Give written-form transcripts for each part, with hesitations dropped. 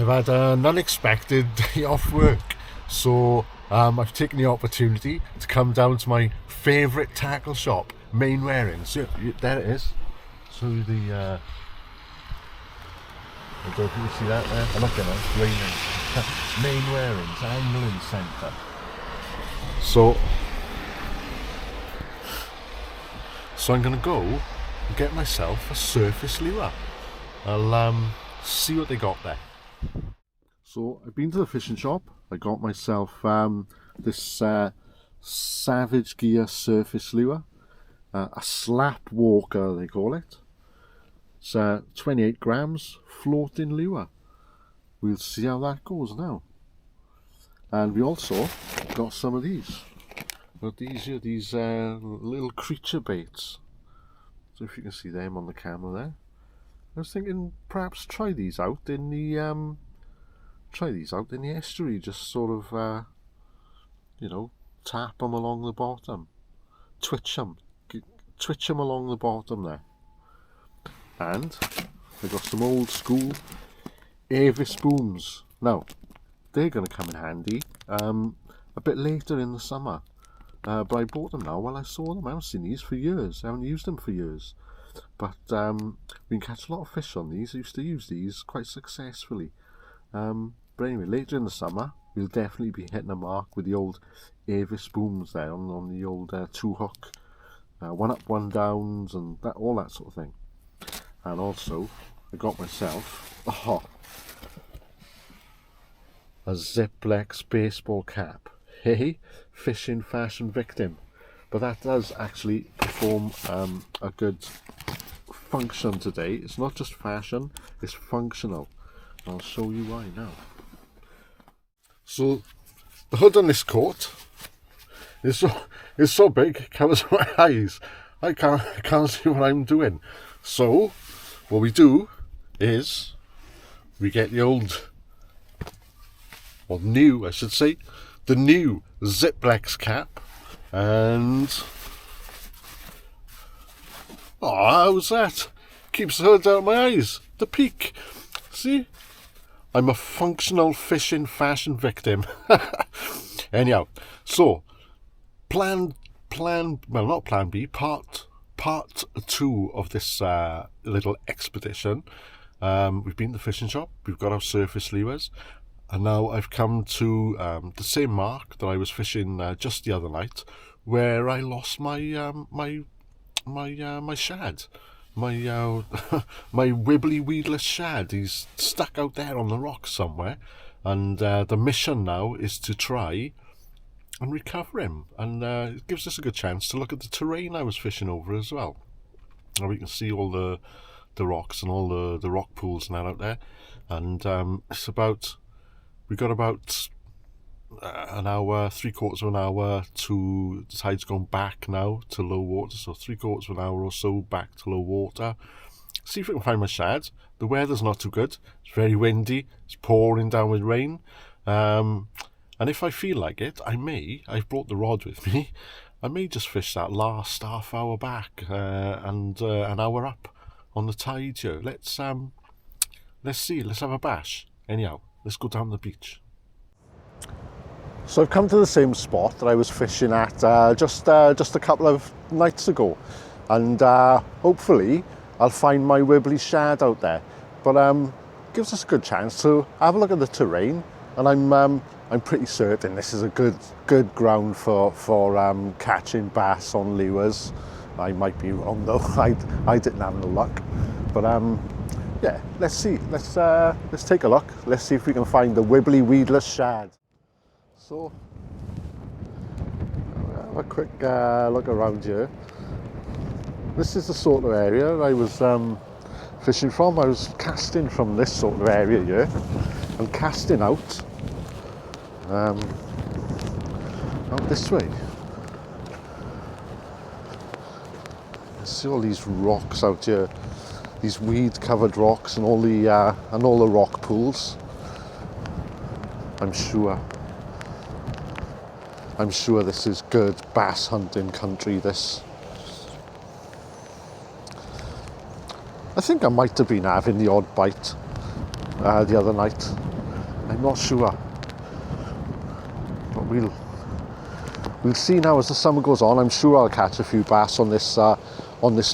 I've had an unexpected day off work, so I've taken the opportunity to come down to my favourite tackle shop, Main Wearings. So, there it is. So the I don't know if you can see that there. I'm looking at it, it's raining. Main Wearings, Angling Centre. So I'm going to go and get myself a surface lure. I'll see what they got there. So I've been to the fishing shop. I got myself this Savage Gear surface lure, a slap walker they call it. It's 28 grams floating lure. We'll see how that goes now. And we also got some of these. Got these here, these little creature baits. So if you can see them on the camera there. I was thinking perhaps try these out in the estuary. Just sort of tap them along the bottom, twitch them along the bottom there. And I got some old school Avis booms. Now they're going to come in handy a bit later in the summer. But I bought them now while I saw them. I haven't seen these for years. I haven't used them for years. But we can catch a lot of fish on these. I used to use these quite successfully. But anyway, later in the summer, we'll definitely be hitting a mark with the old Avis booms there on the old 2-hook. 1 up, 1 downs and all that sort of thing. And also, I got myself a Ziplex baseball cap. Hey, fishing fashion victim. But that does actually perform a good function today. It's not just fashion, it's functional. I'll show you why now. So the hood on this coat is so big it covers my eyes. I can't see what I'm doing. So what we do is we get the old, or new I should say, the new Ziplex cap, and how's that? Keeps the hood out of my eyes. The peak. See? I'm a functional fishing fashion victim. Anyhow, so not plan B, part 2 of this little expedition. We've been to the fishing shop, we've got our surface lures, and now I've come to the same mark that I was fishing just the other night, where I lost my shad, my wibbly weedless shad. He's stuck out there on the rocks somewhere, and the mission now is to try and recover him. And it gives us a good chance to look at the terrain I was fishing over as well. Now we can see all the rocks and all the rock pools and that out there, and we've got about an hour, 3/4 of an hour to the tide's going back now to low water, so 3/4 of an hour or so back to low water. See if we can find my shad. The weather's not too good. It's very windy. It's pouring down with rain. And if I feel like it, I've brought the rod with me, I may just fish that last half hour back and an hour up on the tide here. Let's see, let's have a bash. Anyhow, let's go down the beach. So I've come to the same spot that I was fishing at just a couple of nights ago, and hopefully I'll find my wibbly shad out there. But gives us a good chance to have a look at the terrain, and I'm pretty certain this is a good ground for catching bass on lures. I might be wrong though. I didn't have no luck, but yeah, let's see. Let's take a look. Let's see if we can find the wibbly weedless shad. So, have a quick look around here. This is the sort of area I was fishing from. I was casting from this sort of area here and casting out this way. See all these rocks out here, these weed-covered rocks, and all the rock pools. I'm sure this is good bass hunting country, this. I think I might have been having the odd bite the other night. I'm not sure, but we'll see now as the summer goes on. I'm sure I'll catch a few bass on this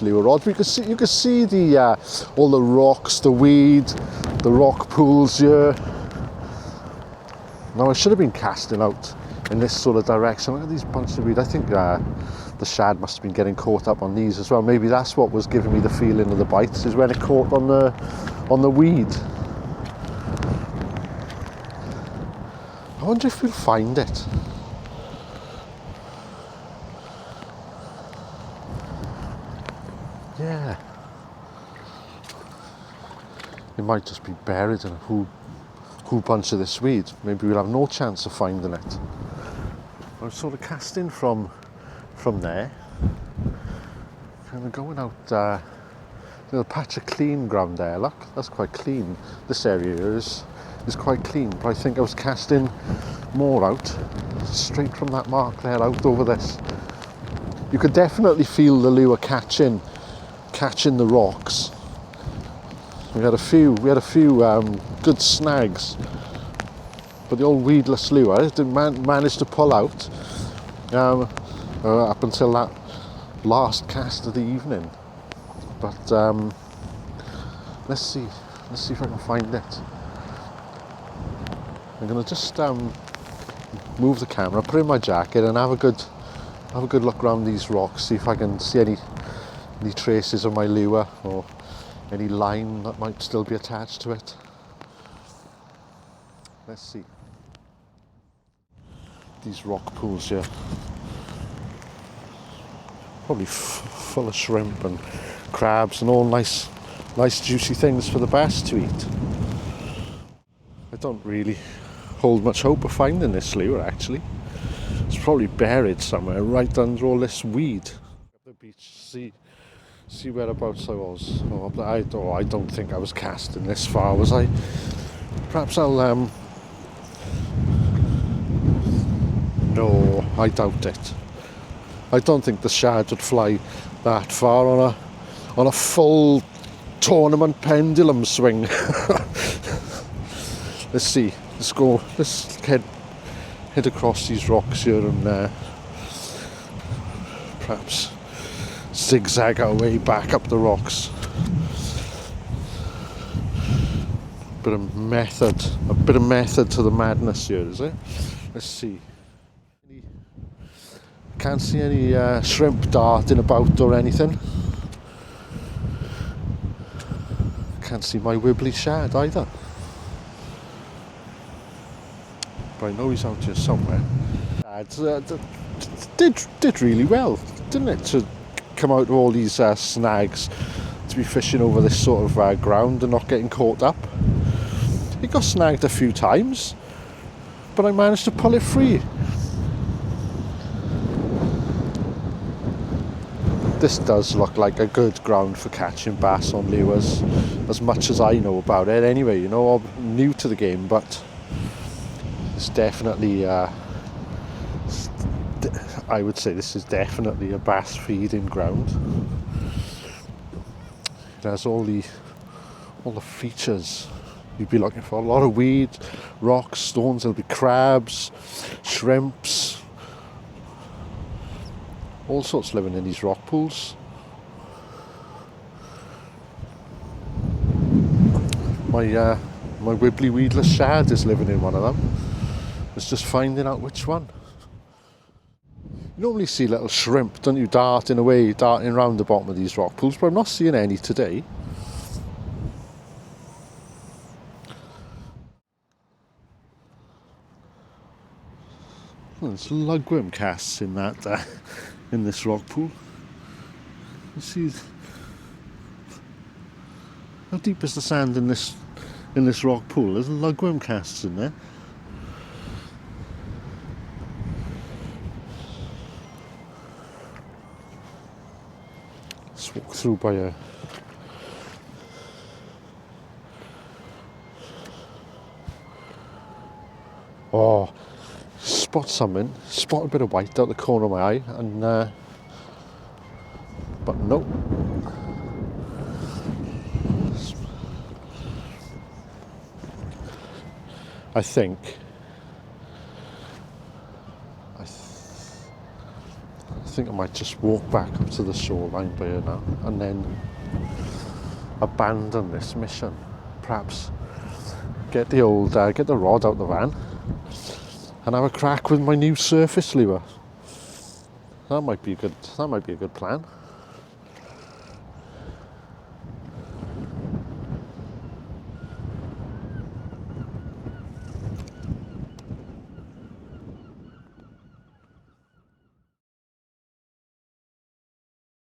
lure rod. You can see the all the rocks, the weed, the rock pools here. Now I should have been casting out in this sort of direction. Look at these bunches of weed. I think the shad must have been getting caught up on these as well. Maybe that's what was giving me the feeling of the bites, is when it caught on the weed. I wonder if we'll find it. Yeah. It might just be buried in a whole bunch of this weed. Maybe we'll have no chance of finding it. I'm sort of casting from there. And we're going out, there's a patch of clean ground there, look, that's quite clean. This area here is quite clean, but I think I was casting more out, straight from that mark there out over this. You could definitely feel the lure catching the rocks. We had a few good snags, but the old weedless lure didn't manage to pull out up until that last cast of the evening. But let's see if I can find it. I'm gonna just move the camera, put in my jacket, and have a good look around these rocks, see if I can see any traces of my lure or any line that might still be attached to it. Let's see. These rock pools here, probably full of shrimp and crabs and all nice juicy things for the bass to eat. I don't really hold much hope of finding this lure, actually. It's probably buried somewhere right under all this weed. At the beach, see whereabouts I was. I don't think I was casting this far, was I? Perhaps I'll no, I doubt it. I don't think the shad would fly that far on a full tournament pendulum swing. Let's see. Let's head across these rocks here and perhaps zigzag our way back up the rocks. A bit of method to the madness here, is it? Let's see. Can't see any shrimp darting about or anything. Can't see my wibbly shad either. But I know he's out here somewhere. Did really well, didn't it, to come out of all these snags, to be fishing over this sort of ground and not getting caught up. It got snagged a few times, but I managed to pull it free. This does look like a good ground for catching bass on lures, as much as I know about it anyway. You know, I'm new to the game, but it's definitely I would say this is definitely a bass feeding ground. It has all the features you'd be looking for. A lot of weed, rocks, stones. There'll be crabs, shrimps, all sorts living in these rock pools. My wibbly weedless shad is living in one of them. It's just finding out which one. You normally see little shrimp, don't you, darting around the bottom of these rock pools, but I'm not seeing any today. There's lugworm casts in that in this rock pool. You see, how deep is the sand in this rock pool? There's lugworm casts in there. Let's walk through by a spot a bit of white out the corner of my eye, and but nope. I think I might just walk back up to the shoreline by here now and then abandon this mission. Perhaps get the rod out the van and have a crack with my new surface lure. That might be a good plan.